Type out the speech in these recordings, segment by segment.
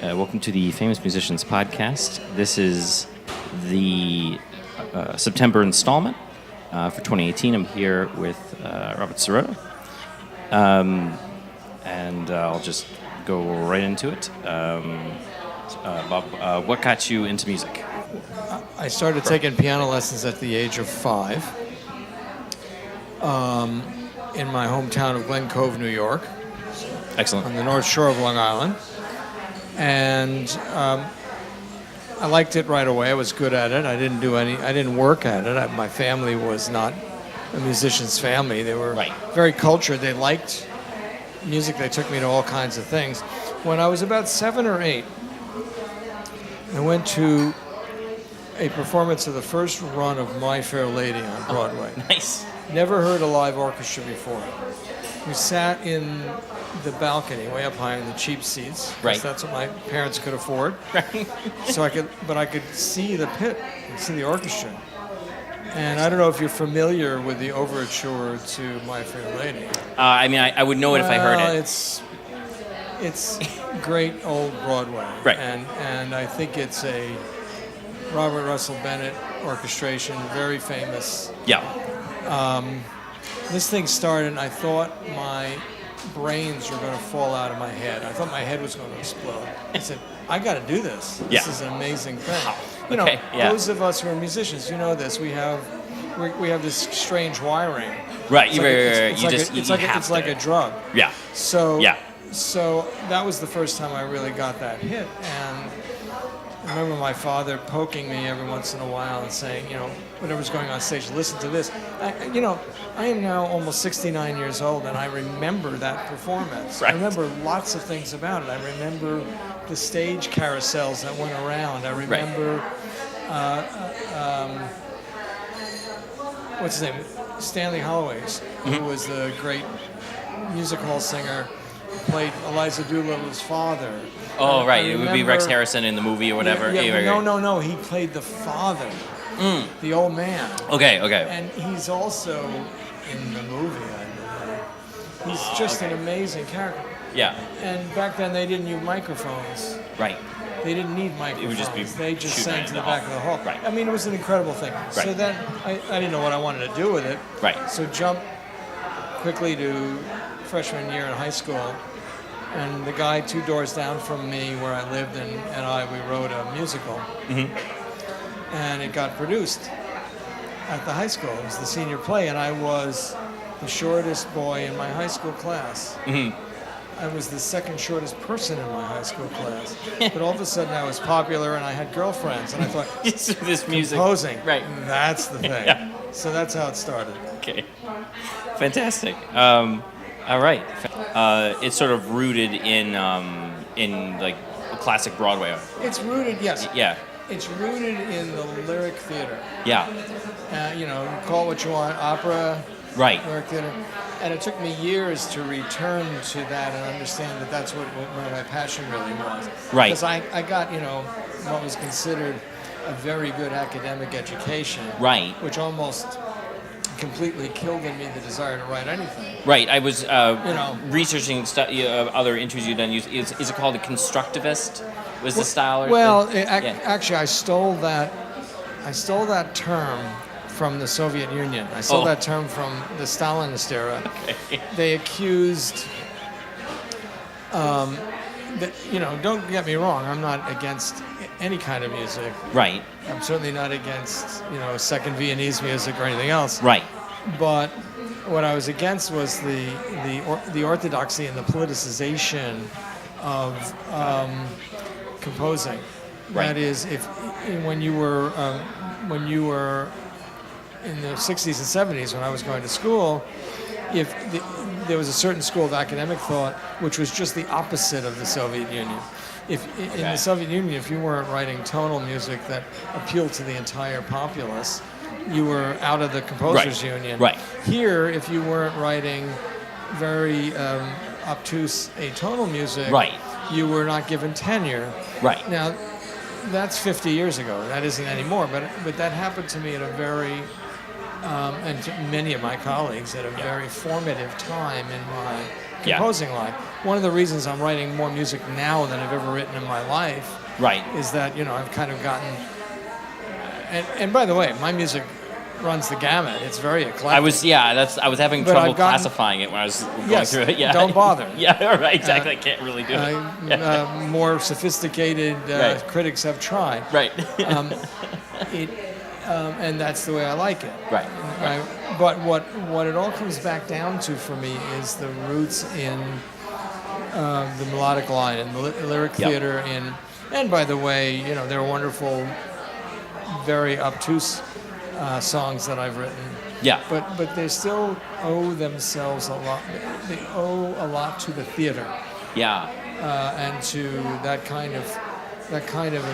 Welcome to the Famous Musicians Podcast. This is the September installment for 2018. I'm here with Robert Sirota. And I'll just go right into it. Bob, what got you into music? I started taking piano lessons at the age of 5 in my hometown of Glen Cove, New York. Excellent. On the North Shore of Long Island. And I liked it right away. I was good at it. I didn't work at it. My family was not a musician's family. They were very cultured. They liked music. They took me to all kinds of things. When I was about 7 or 8, I went to a performance of the first run of My Fair Lady on Broadway. Nice. Never heard a live orchestra before. We sat in the balcony, way up high in the cheap seats. Right. That's what my parents could afford. Right. So I could see the pit, and see the orchestra. And I don't know if you're familiar with the overture to My Fair Lady. I would know it if I heard it. It's great old Broadway. Right. And I think it's a Robert Russell Bennett orchestration, very famous. Yeah. This thing started, and I thought my brains were going to fall out of my head. I thought my head was going to explode. I said, I got to do this. This is an amazing thing. You know, those of us who are musicians, you know this. We have this strange wiring. Right. It's like a drug. Yeah. So that was the first time I really got that hit, and I remember my father poking me every once in a while and saying, whatever's going on stage, listen to this. I am now almost 69 years old, and I remember that performance. Right. I remember lots of things about it. I remember the stage carousels that went around. I remember, what's his name? Stanley Holloway, who was the great music hall singer, played Eliza Doolittle's father. Oh, right. It would be Rex Harrison in the movie or whatever. No. He played the father, the old man. Okay. And he's also in the movie, I believe. He's just an amazing character. Yeah. And back then they didn't use microphones. Right. They didn't need microphones. It would just be they just sang to the back of the hall. Right. I mean, it was an incredible thing. Right. So then I didn't know what I wanted to do with it. Right. So jump quickly to freshman year in high school. And the guy 2 doors down from me where I lived we wrote a musical. Mm-hmm. And it got produced at the high school. It was the senior play, and I was the shortest boy in my high school class. Mm-hmm. I was the second shortest person in my high school class. But all of a sudden I was popular and I had girlfriends, and I thought, this music. Composing, right. That's the thing. Yeah. So that's how it started. Okay. Fantastic. All right. It's sort of rooted in like classic Broadway. It's rooted, yes. Yeah. It's rooted in the lyric theater. Yeah. You call it what you want, opera, right. Lyric theater. And it took me years to return to that and understand that that's what my passion really was. Right. Because I got, what was considered a very good academic education. Right. Which almost completely killed in me the desire to write anything. Right. I was researching other interviews you've done. Is it called a constructivist? Was the style? Actually, I stole that term from the Soviet Union. I stole that term from the Stalinist era. Okay. They accused. Don't get me wrong. I'm not against any kind of music. Right. I'm certainly not against second Viennese music or anything else. Right. But what I was against was the orthodoxy and the politicization of composing. Right. That is, when you were in the 60s and 70s when I was going to school, there was a certain school of academic thought which was just the opposite of the Soviet Union. In the Soviet Union, if you weren't writing tonal music that appealed to the entire populace, you were out of the composers union. Right. Here, if you weren't writing very obtuse atonal music, you were not given tenure. Right. Now, that's 50 years ago. That isn't anymore. But that happened to me at a very, and to many of my colleagues, at a very formative time in my composing life. one of the reasons I'm writing more music now than I've ever written in my life Right. is that, I've kind of gotten, and by the way, my music runs the gamut. It's very eclectic. I was having But trouble I've gotten- classifying it when I was going Yes, through it. Yeah. don't bother. Yeah, right, exactly. I can't really do it. More sophisticated Right. critics have tried. Right. And that's the way I like it. Right. But what it all comes back down to for me is the roots in the melodic line and the lyric Yep. theater. And by the way, there are wonderful, very obtuse songs that I've written. Yeah. But they still owe themselves a lot. They owe a lot to the theater. Yeah. And to that kind of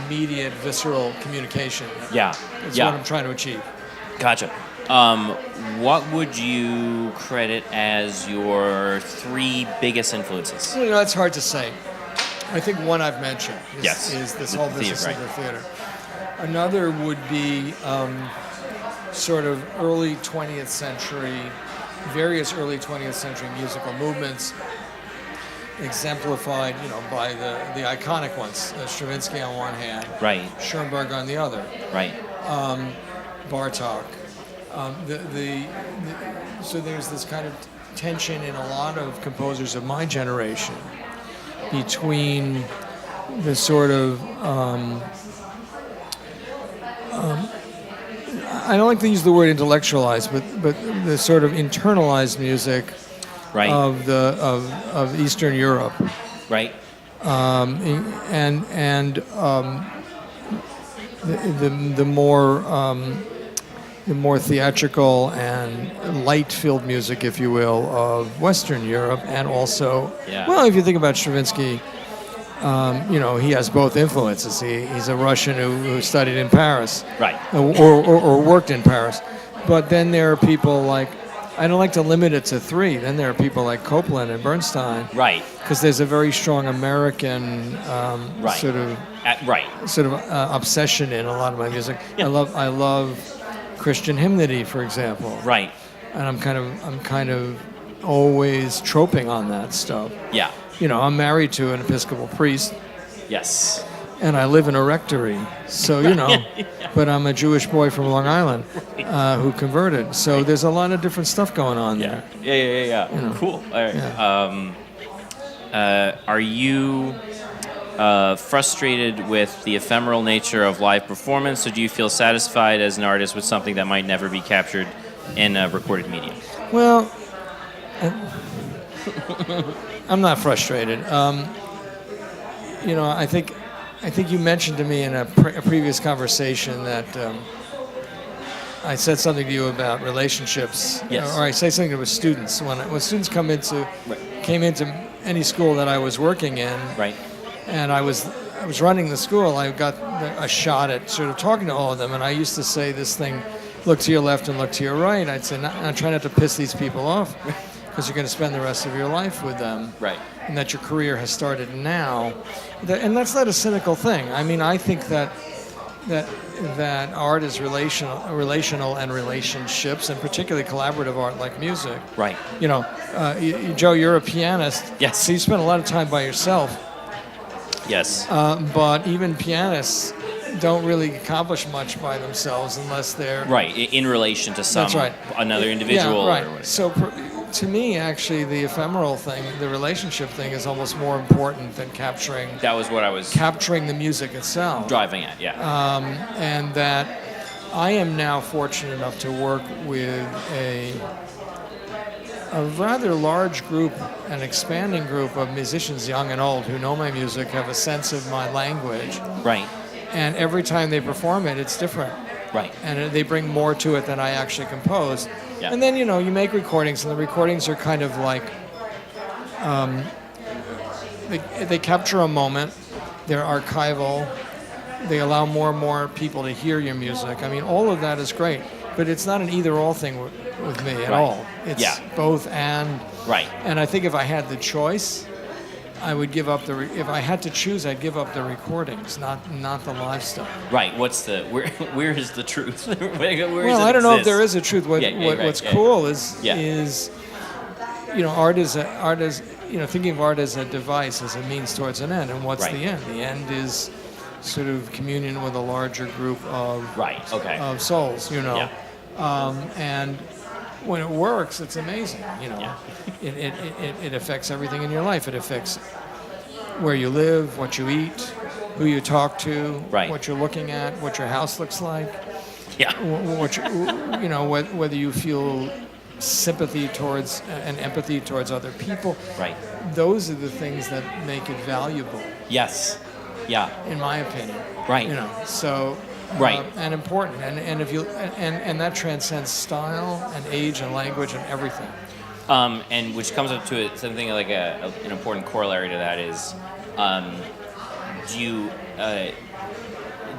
immediate, visceral communication. Yeah. It's Yeah. what I'm trying to achieve. Gotcha. What would you credit as your 3 biggest influences? That's hard to say. I think one I've mentioned Yes. is this The whole theater, business right. of the theater. Another would be sort of early 20th century, various early 20th century musical movements, exemplified, by the iconic ones, Stravinsky on one hand, Right. Schoenberg on the other, Right. Bartok. So there's this kind of tension in a lot of composers of my generation between the sort of I don't like to use the word intellectualized, but the sort of internalized music Right. of Eastern Europe, Right. and the more theatrical and light-filled music, if you will, of Western Europe, and also, well, if you think about Stravinsky, he has both influences. He's a Russian who studied in Paris, Right. or worked in Paris. But then there are people like, I don't like to limit it to 3. Then there are people like Copland and Bernstein, Right. because there's a very strong American Right. sort of Right. obsession in a lot of my music. Yeah. I love Christian hymnody, for example, Right. and I'm kind of always troping on that stuff. Yeah. I'm married to an Episcopal priest, Yes. and I live in a rectory, so but I'm a Jewish boy from Long Island who converted. So there's a lot of different stuff going on Yeah. there. Yeah. Cool. All right. Yeah. Are you frustrated with the ephemeral nature of live performance, or do you feel satisfied as an artist with something that might never be captured in a recorded medium? Well, I'm not frustrated. I think you mentioned to me in a previous conversation that I said something to you about relationships, Yes. or I say something to students when students came into any school that I was working in, Right. and I was running the school. I got a shot at sort of talking to all of them, and I used to say this thing: look to your left and look to your right. I'd say, try not to piss these people off, because you're going to spend the rest of your life with them. Right. And that your career has started now. And that's not a cynical thing. I mean, I think that art is relational and relationships, and particularly collaborative art like music. Right. Joe, you're a pianist. Yes. So you spend a lot of time by yourself. Yes. But even pianists don't really accomplish much by themselves unless they're Right. In relation to That's right. another individual. Yeah, right. Or whatever. So to me, actually, the ephemeral thing, the relationship thing, is almost more important than capturing That was what I was the music itself. driving at. Yeah. And that I am now fortunate enough to work with a rather large group, an expanding group of musicians, young and old, who know my music, have a sense of my language. Right. And every time they perform it, it's different. Right. And they bring more to it than I actually compose. Yeah. And then, you make recordings, and the recordings are kind of like, they capture a moment, they're archival, they allow more and more people to hear your music. I mean, all of that is great, but it's not an either-or thing with me at all. It's both and. Right. And I think if I had the choice, I would give up if I had to choose, I'd give up the recordings, not the live stuff. Right. Where is the truth? Well, I don't know if there is a truth. What's cool is art is thinking of art as a device, as a means towards an end. And what's Right. the end? The end is sort of communion with a larger group of Right. Okay. of souls. Yeah. And when it works, it's amazing. Yeah. It affects everything in your life. It affects where you live, what you eat, who you talk to, Right. what you're looking at, what your house looks like. Yeah. Whether you feel sympathy towards and empathy towards other people. Right. Those are the things that make it valuable, Yes. Yeah. in my opinion. Right. So Right. and important, and if you and that transcends style and age and language and everything. And which comes up to something like an important corollary to that is,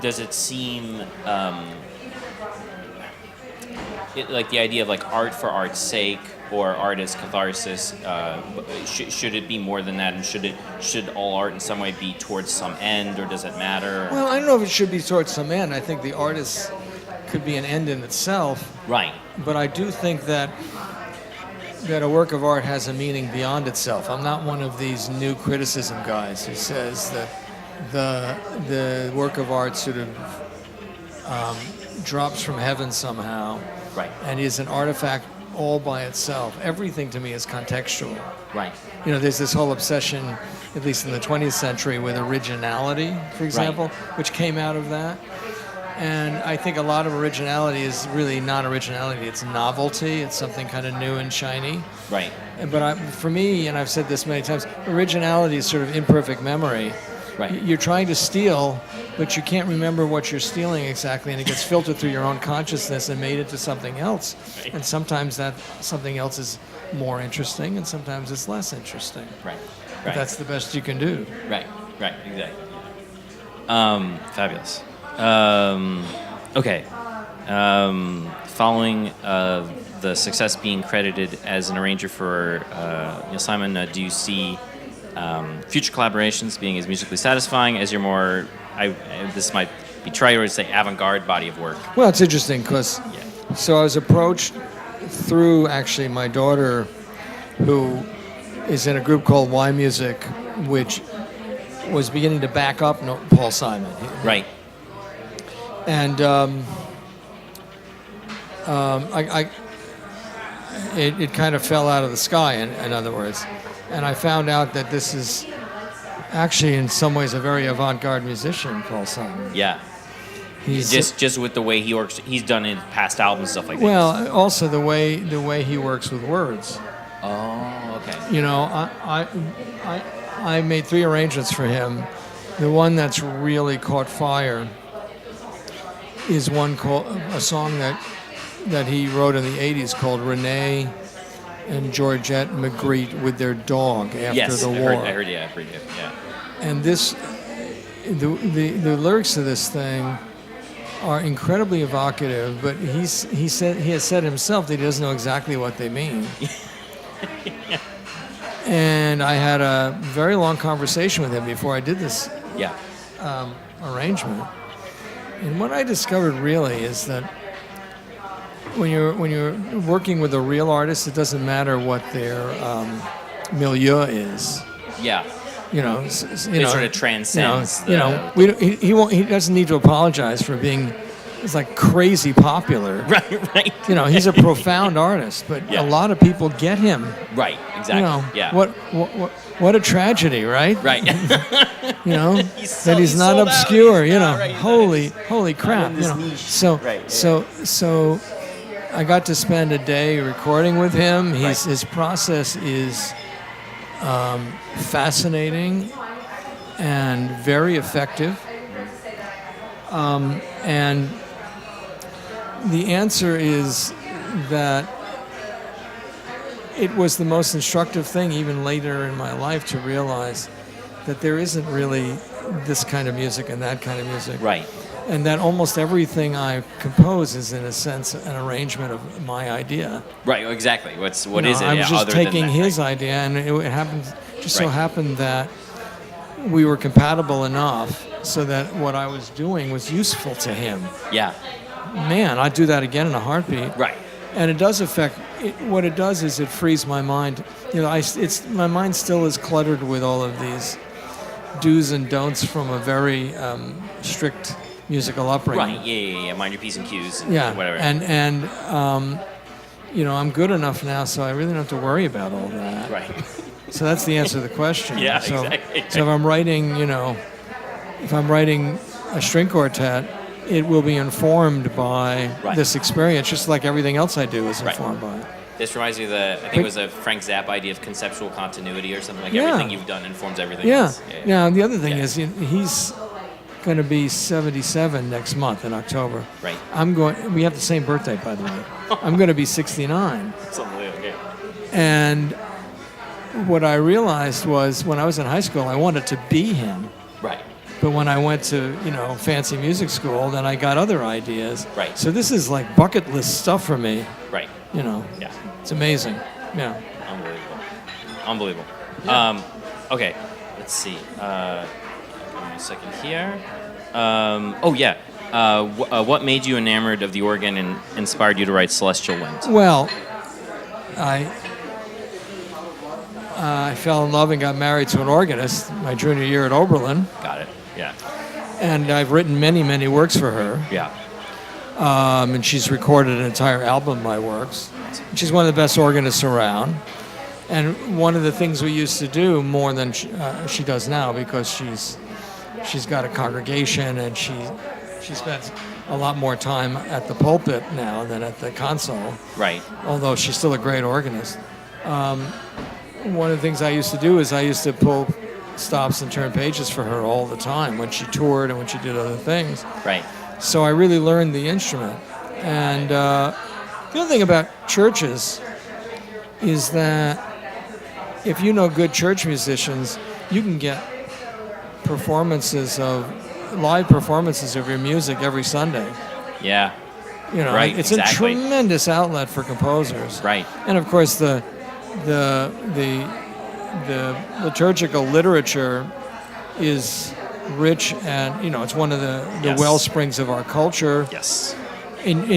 does it seem like the idea of like art for art's sake or art as catharsis, should it be more than that, and should all art in some way be towards some end, or does it matter? Well, I don't know if it should be towards some end. I think the artist could be an end in itself, Right. but I do think that a work of art has a meaning beyond itself. I'm not one of these new criticism guys who says that the work of art sort of drops from heaven somehow, Right. and is an artifact all by itself. Everything to me is contextual. Right. There's this whole obsession, at least in the 20th century, with originality, for example, which came out of that. And I think a lot of originality is really not originality, it's novelty, it's something kind of new and shiny. Right. But for me, and I've said this many times, originality is sort of imperfect memory. Right. You're trying to steal, but you can't remember what you're stealing exactly, and it gets filtered through your own consciousness and made into something else. Right. And sometimes that something else is more interesting, and sometimes it's less interesting. Right. But Right. that's the best you can do. Right. Right. Exactly. Fabulous. Okay. Following the success being credited as an arranger for Neil Simon, do you see future collaborations being as musically satisfying as your more, this might be trite to say, avant-garde body of work? Well, it's interesting because so I was approached through actually my daughter, who is in a group called Y Music, which was beginning to back up Paul Simon. Right. And it kind of fell out of the sky, in other words. And I found out that this is actually in some ways a very avant-garde musician, Paul Simon. Yeah. He's Just with the way he works, he's done in past albums, stuff like that. well, also the way he works with words. Oh, okay. I made 3 arrangements for him. The one that's really caught fire is one called a song that he wrote in the 80s called Renee and Georgette Magritte with their dog after the war. I heard you. Yeah. And this, the lyrics of this thing are incredibly evocative, but he has said himself that he doesn't know exactly what they mean. And I had a very long conversation with him before I did this Yeah. arrangement. And what I discovered really is that when you're working with a real artist, it doesn't matter what their milieu is. Yeah. It sort of transcends. He doesn't need to apologize for being. It's like crazy popular. Right. He's a profound artist, but Yeah. a lot of people get him. Right. Exactly. Yeah. What a tragedy, right? Right. That he's not sold out. obscure. He's not, right. Holy crap. in this niche. So Right, yeah. so I got to spend a day recording with him. Right. His process is fascinating and very effective. And the answer is that it was the most instructive thing even later in my life to realize that there isn't really this kind of music and that kind of music. Right. And that almost everything I compose is, in a sense, an arrangement of my idea. Right. Exactly. What is it? I was just other than taking that? his idea, and it happened. So Right. happened that we were compatible enough so that what I was doing was useful to him. Yeah. Man, I'd do that again in a heartbeat. Right. and it does affect. What it does is it frees my mind. You know, my mind still is cluttered with all of these do's and don'ts from a very strict musical upbringing. Right. Yeah. Mind your P's and Q's. And Yeah. Whatever. And you know, I'm good enough now, so I really don't have to worry about all that. Right. So that's the answer to the question. Yeah, so, exactly. So if I'm writing, you know, a string quartet, it will be informed by this experience, just like everything else I do is informed by it. This reminds me of I think it was a Frank Zappa idea of conceptual continuity or something like Yeah. everything you've done informs everything Yeah. else. Now, the other thing is he's going to be 77 next month in October. Right. We have the same birthday, by the way. I'm going to be 69. It's unbelievable. Okay. And what I realized was when I was in high school, I wanted to be him. Right. But when I went to, you know, fancy music school, then I got other ideas. Right. So this is like bucket list stuff for me. Right. You know. Yeah. It's amazing. Yeah. Unbelievable. Yeah. Okay. Let's see. Give me a second here. Oh yeah. What made you enamored of the organ and inspired you to write Celestial Wind? Well, I fell in love and got married to an organist my junior year at Oberlin. Got it. Yeah. And I've written many, many works for her. Yeah. And she's recorded an entire album of my works. She's one of the best organists around. And one of the things we used to do more than she does now, because she's got a congregation and she spends a lot more time at the pulpit now than at the console. Right. Although she's still a great organist. One of the things I used to do is I used to pull stops and turn pages for her all the time when she toured and when she did other things. Right. So I really learned the instrument. And the other thing about churches is that if you know good church musicians, you can get live performances of your music every Sunday. Yeah. You know, right, it's exactly. a tremendous outlet for composers. Right. And of course the liturgical literature is rich, and you know, it's one of the Yes. well springs of our culture. Yes.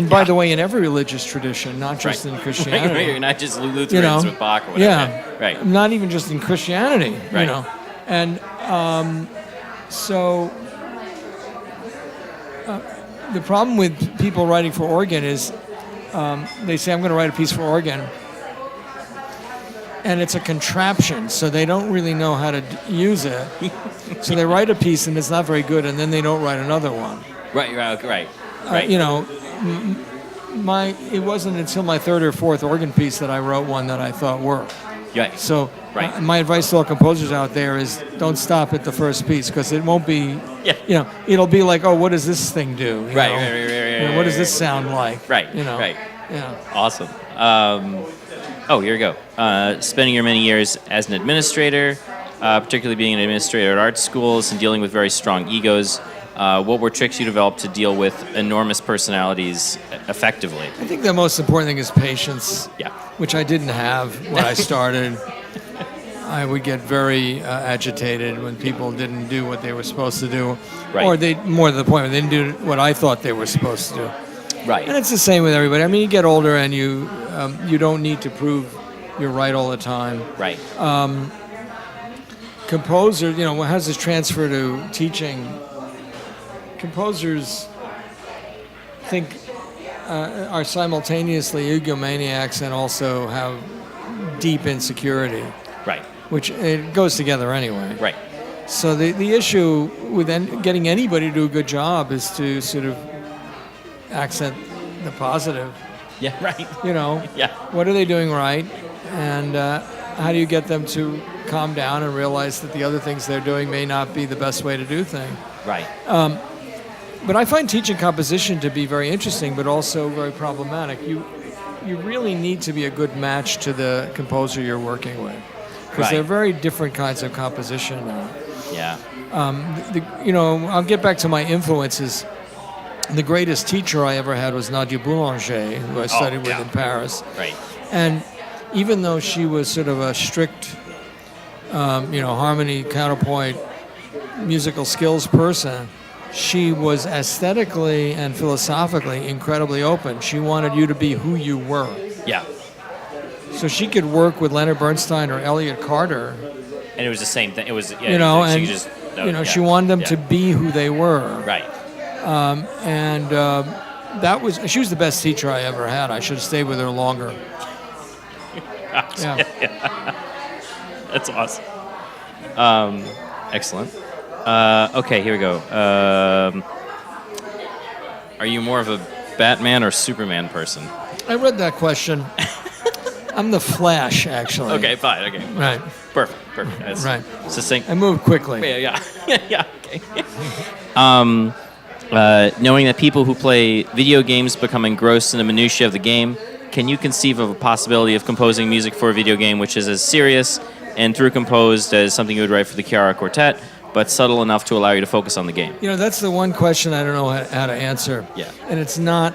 By the way, in every religious tradition, not just in Christianity. Right. You're not just Lutherans You know, with Bach or whatever. yeah. Right. Not even just in Christianity. Right. You know, and so the problem with people writing for organ is they say, I'm going to write a piece for organ, and it's a contraption, so they don't really know how to use it. So they write a piece and it's not very good, and then they don't write another one. Right. You know, it wasn't until my third or fourth organ piece that I wrote one that I thought worked. Right. So my advice to all composers out there is don't stop at the first piece, because it won't be, you know, it'll be like, oh, what does this thing do? You know? You know, what does this sound like? Right. You know? Right. Yeah. Awesome. Here we go. Spending your many years as an administrator, particularly being an administrator at art schools and dealing with very strong egos, what were tricks you developed to deal with enormous personalities effectively? I think the most important thing is patience. Yeah. Which I didn't have when I started. I would get very agitated when people didn't do what they were supposed to do, or more to the point, they didn't do what I thought they were supposed to do. Right. And it's the same with everybody. I mean, you get older and you don't need to prove you're right all the time. Right. Composers, you know, how does this transfer to teaching? Composers are simultaneously egomaniacs and also have deep insecurity. Right. Which it goes together anyway. Right. So the issue with getting anybody to do a good job is to sort of accent the positive. Yeah. Right. You know. Yeah. What are they doing right, and how do you get them to calm down and realize that the other things they're doing may not be the best way to do things? Right. But I find teaching composition to be very interesting, but also very problematic. You really need to be a good match to the composer you're working with, because they're very different kinds of composition now. Yeah. You know, I'll get back to my influences. The greatest teacher I ever had was Nadia Boulanger, who I studied with in Paris. Right. And even though she was sort of a strict, you know, harmony, counterpoint, musical skills person, she was aesthetically and philosophically incredibly open. She wanted you to be who you were. Yeah. So she could work with Leonard Bernstein or Elliot Carter. And it was the same thing. It was, You know, like, and she just, she wanted them to be who they were. Right. And she was the best teacher I ever had. I should have stayed with her longer. Yeah. That's awesome. Excellent. Okay, here we go. Are you more of a Batman or Superman person? I read that question. I'm the Flash, actually. Okay, fine. Okay. Right. Perfect. That's Right. succinct. I move quickly. Yeah. Okay. Knowing that people who play video games become engrossed in the minutiae of the game, can you conceive of a possibility of composing music for a video game which is as serious and through composed as something you would write for the Chiara Quartet, but subtle enough to allow you to focus on the game? You know, that's the one question I don't know how to answer. Yeah. And it's not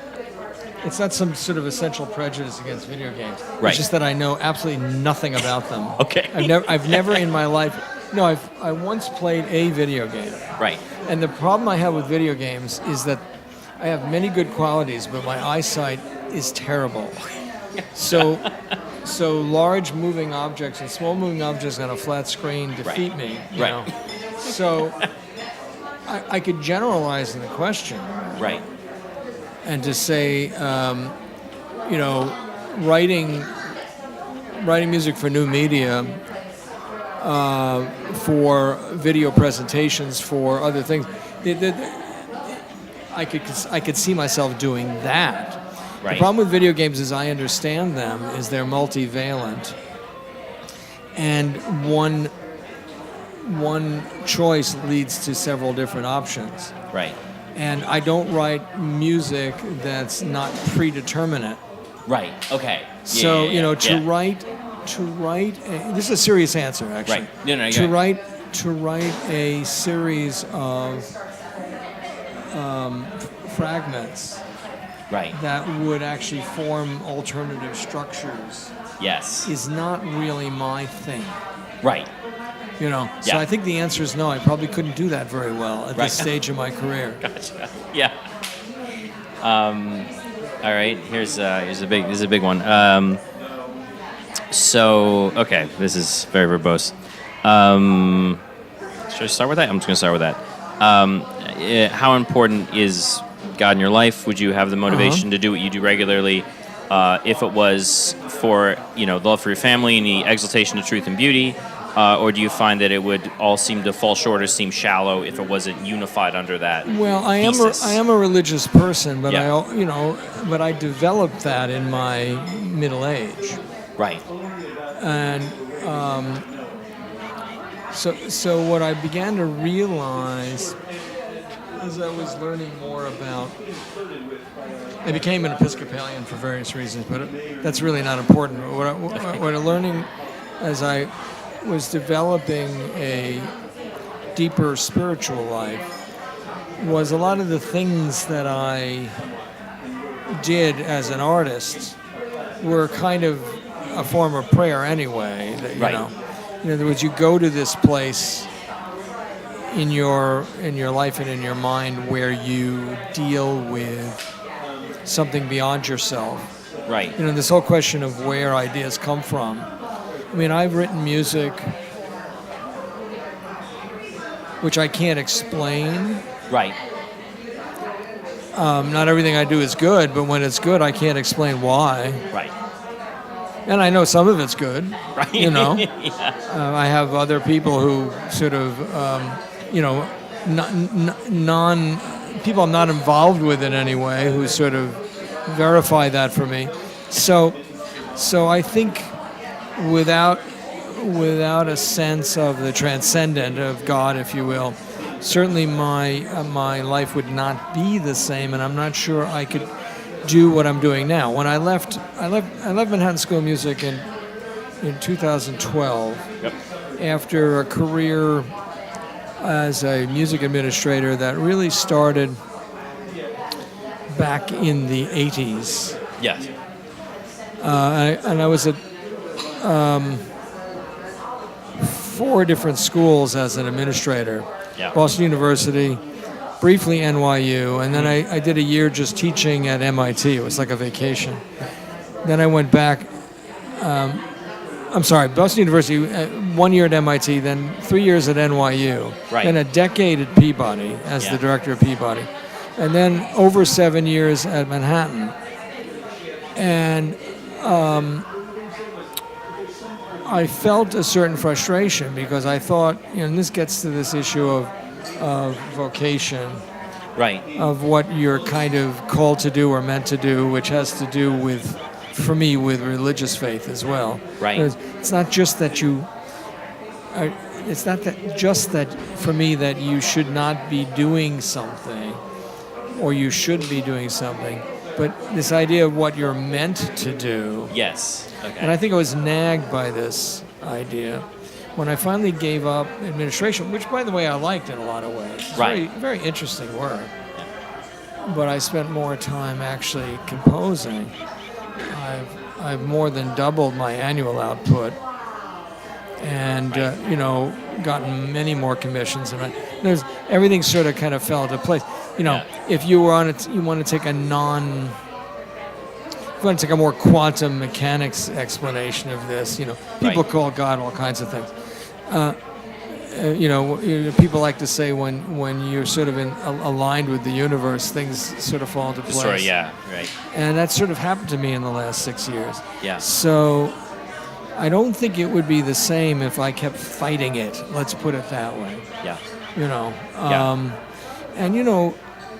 some sort of essential prejudice against video games. Right. It's just that I know absolutely nothing about them. Okay. I've never in my life. No, I once played a video game. Right. And the problem I have with video games is that I have many good qualities, but my eyesight is terrible. So large moving objects and small moving objects on a flat screen defeat me. You know? So I could generalize in the question. Right. And to say, writing music for new media, for video presentations, for other things, I could see myself doing that. Right. The problem with video games, as I understand them, is they're multivalent, and one choice leads to several different options. Right. And I don't write music that's not predeterminate. Right. Okay. So write. This is a serious answer, actually. Right. No. To write a series of fragments. Right. That would actually form alternative structures. Yes. Is not really my thing. Right. So I think the answer is no. I probably couldn't do that very well at this stage of my career. Gotcha. Yeah. All right. Here's a big one. Okay, this is very verbose. Should I start with that? I'm just going to start with that. How important is God in your life? Would you have the motivation to do what you do regularly if it was for the love for your family and the exaltation of truth and beauty? Or do you find that it would all seem to fall short or seem shallow if it wasn't unified under that? Well, I am a religious person, but but I developed that in my middle age. Right. And so what I began to realize as I was learning more about, I became an Episcopalian for various reasons, but that's really not important. What I'm learning as I was developing a deeper spiritual life was a lot of the things that I did as an artist were kind of a form of prayer anyway. In other words, you go to this place in your life and in your mind where you deal with something beyond yourself. Right. This whole question of where ideas come from. I mean, I've written music which I can't explain. Right. Not everything I do is good, but when it's good, I can't explain why. Right. And I know some of it's good. Right. Yeah. I have other people who sort of, people I'm not involved with in any way who sort of verify that for me. So I think without a sense of the transcendent, of God, if you will, certainly my life would not be the same, and I'm not sure I could do what I'm doing now. When I left Manhattan School of Music in 2012. Yep. After a career as a music administrator that really started back in the 80s. Yes. And I was at 4 different schools as an administrator. Yeah. Boston University, briefly NYU, and then I did a year just teaching at MIT. It was like a vacation. Then I went back. Boston University, 1 year at MIT, then 3 years at NYU, Right. then a decade at Peabody as the director of Peabody, and then over 7 years at Manhattan. And I felt a certain frustration because I thought, and this gets to this issue of vocation, Right. of what you're kind of called to do or meant to do, which has to do with, for me, with religious faith as well. Right. It's not just that it's not that just that for me that you should not be doing something or you should be doing something, but this idea of what you're meant to do. Yes. Okay. And I think I was nagged by this idea when I finally gave up administration, which, by the way, I liked in a lot of ways. It's Right. very interesting work. But I spent more time actually composing. I've more than doubled my annual output, and gotten many more commissions. And everything sort of kind of fell into place. If you were on it, you want to take a more quantum mechanics explanation of this. People Right. call God all kinds of things. People like to say when you're sort of aligned with the universe, things sort of fall into place. Sorry, yeah, right. And that sort of happened to me in the last 6 years. Yeah. So I don't think it would be the same if I kept fighting it. Let's put it that way. Yeah. And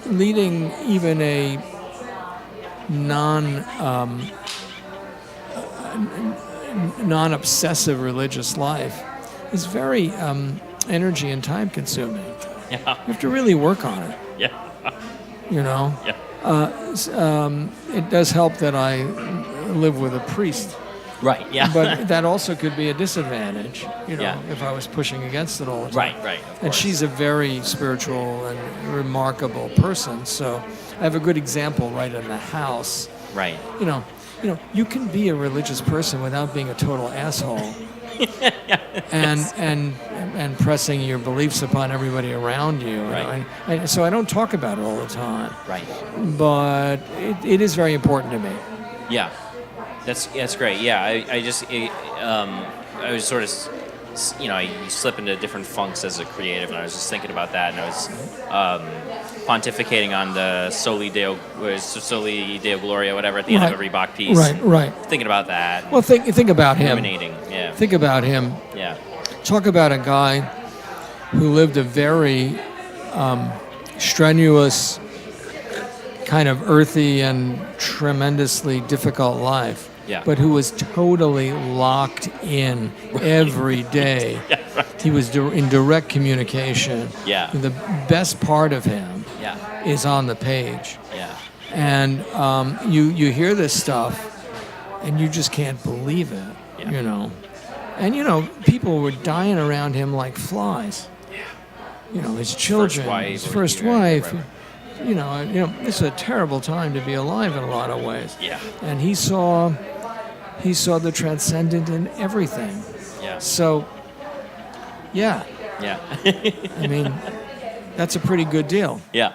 leading even a non-obsessive religious life is very energy and time consuming. Yeah. You have to really work on it. Yeah. Yeah. It does help that I live with a priest. Right. Yeah. But that also could be a disadvantage, Yeah. if I was pushing against it all the time. Right. Right. Of And course. she's a very spiritual and remarkable person, so I have a good example right in the house. Right. You can be a religious person without being a total asshole. and pressing your beliefs upon everybody around you. Right. And so I don't talk about it all the time. Right. But it is very important to me. Yeah. That's great. Yeah. I was sort of, you slip into different funks as a creative, and I was just thinking about that, and I was pontificating on the Soli Deo Gloria, whatever, at the end of every Bach piece. Right. Thinking about that. Well, think about him. Ruminating. Yeah. Think about him. Yeah. Talk about a guy who lived a very strenuous, kind of earthy and tremendously difficult life. Yeah. But who was totally locked in every day. Yeah, right. He was in direct communication. Yeah. The best part of him Yeah. is on the page. Yeah. And you hear this stuff, and you just can't believe it, Yeah. And, people were dying around him like flies. Yeah. His children, his first wife. It's a terrible time to be alive in a lot of ways. Yeah. And he saw the transcendent in everything. Yeah. So, yeah. Yeah. I mean, that's a pretty good deal. Yeah.